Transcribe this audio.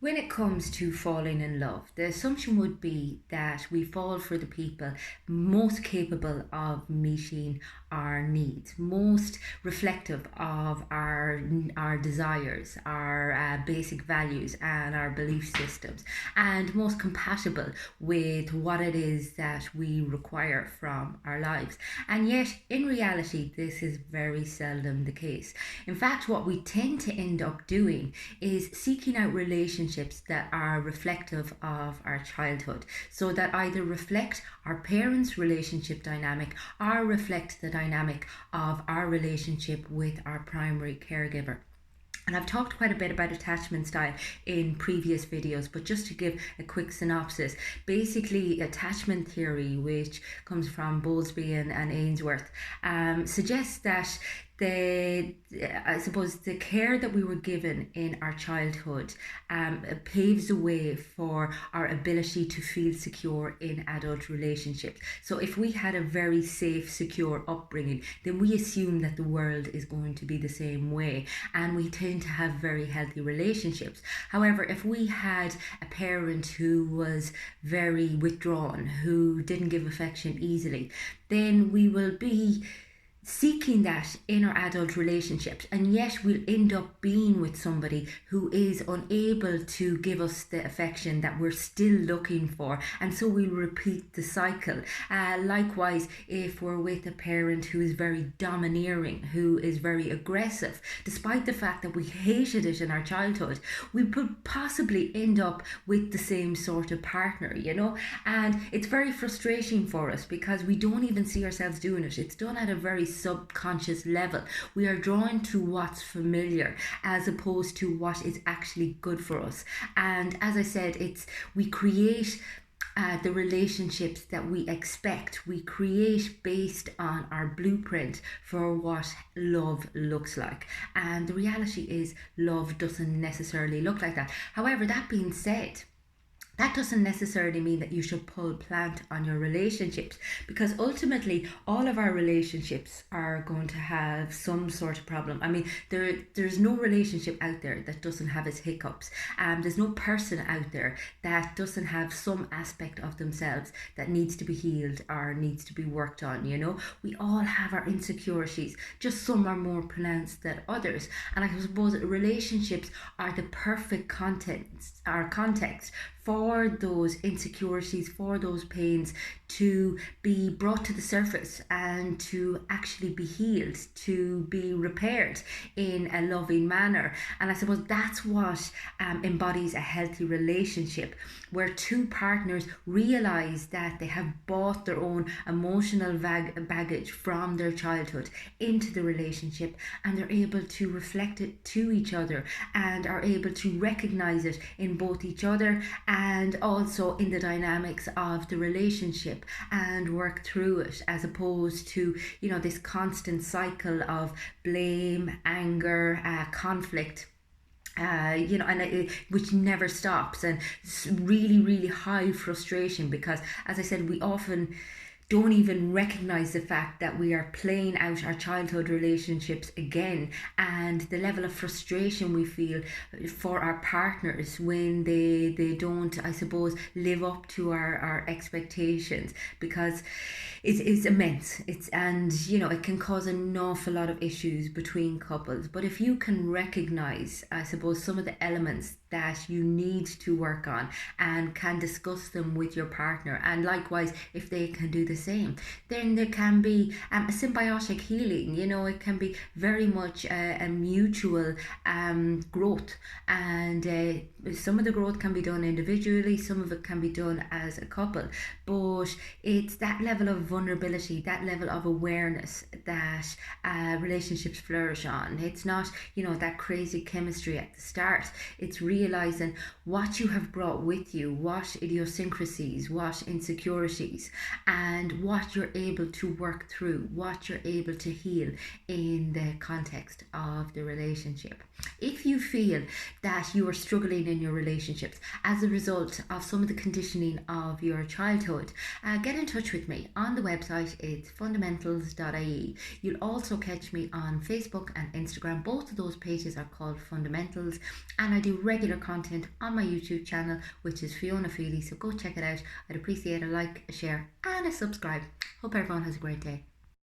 When it comes to falling in love, the assumption would be that we fall for the people most capable of meeting our needs, most reflective of our desires, our basic values, and our belief systems, and most compatible with what it is that we require from our lives. And yet, in reality, this is very seldom the case. In fact, what we tend to end up doing is seeking out relationships that are reflective of our childhood, so that either reflect our parents' relationship dynamic or reflect the dynamic of our relationship with our primary caregiver. And I've talked quite a bit about attachment style in previous videos, but just to give a quick synopsis, basically attachment theory, which comes from Bowlesby and Ainsworth, suggests that the I suppose the care that we were given in our childhood paves the way for our ability to feel secure in adult relationships. So if we had a very safe, secure upbringing, then we assume that the world is going to be the same way, and we tend to have very healthy relationships. However, if we had a parent who was very withdrawn, who didn't give affection easily, then we will be seeking that in our adult relationships, and yet we'll end up being with somebody who is unable to give us the affection that we're still looking for, and so we'll repeat the cycle. Likewise, if we're with a parent who is very domineering, who is very aggressive, despite the fact that we hated it in our childhood, we could possibly end up with the same sort of partner, and it's very frustrating for us because we don't even see ourselves doing it. It's done at a very subconscious level. We are drawn to what's familiar as opposed to what is actually good for us. And as I said, we create the relationships that we expect. We create based on our blueprint for what love looks like. And the reality is, love doesn't necessarily look like that. However, that being said, that doesn't necessarily mean that you should pull plant on your relationships, because ultimately all of our relationships are going to have some sort of problem. I mean, there's no relationship out there that doesn't have its hiccups. There's no person out there that doesn't have some aspect of themselves that needs to be healed or needs to be worked on. We all have our insecurities, just some are more pronounced than others. And I suppose relationships are the perfect context for those insecurities, for those pains to be brought to the surface and to actually be healed, to be repaired in a loving manner. And I suppose that's what embodies a healthy relationship, where two partners realize that they have brought their own emotional baggage from their childhood into the relationship, and they're able to reflect it to each other and are able to recognize it in both each other and also in the dynamics of the relationship, and work through it, as opposed to this constant cycle of blame, anger, conflict, which never stops, and really, really high frustration, because as I said, we often don't even recognize the fact that we are playing out our childhood relationships again, and the level of frustration we feel for our partners when they don't, I suppose, live up to our expectations, because it's immense. It can cause an awful lot of issues between couples. But if you can recognize, I suppose, some of the elements that you need to work on and can discuss them with your partner, and likewise if they can do the same, then there can be a symbiotic healing. It can be very much a mutual growth, and some of the growth can be done individually, some of it can be done as a couple, but it's that level of vulnerability, that level of awareness that relationships flourish on. It's not that crazy chemistry at the start. It's realizing what you have brought with you, what idiosyncrasies, what insecurities, and and what you're able to work through, what you're able to heal in the context of the relationship. If you feel that you are struggling in your relationships as a result of some of the conditioning of your childhood, get in touch with me on the website. It's fundamentals.ie. You'll also catch me on Facebook and Instagram. Both of those pages are called Fundamentals, and I do regular content on my YouTube channel, which is Fiona Feely, so go check it out. I'd appreciate a like, a share and a subscribe. Hope everyone has a great day.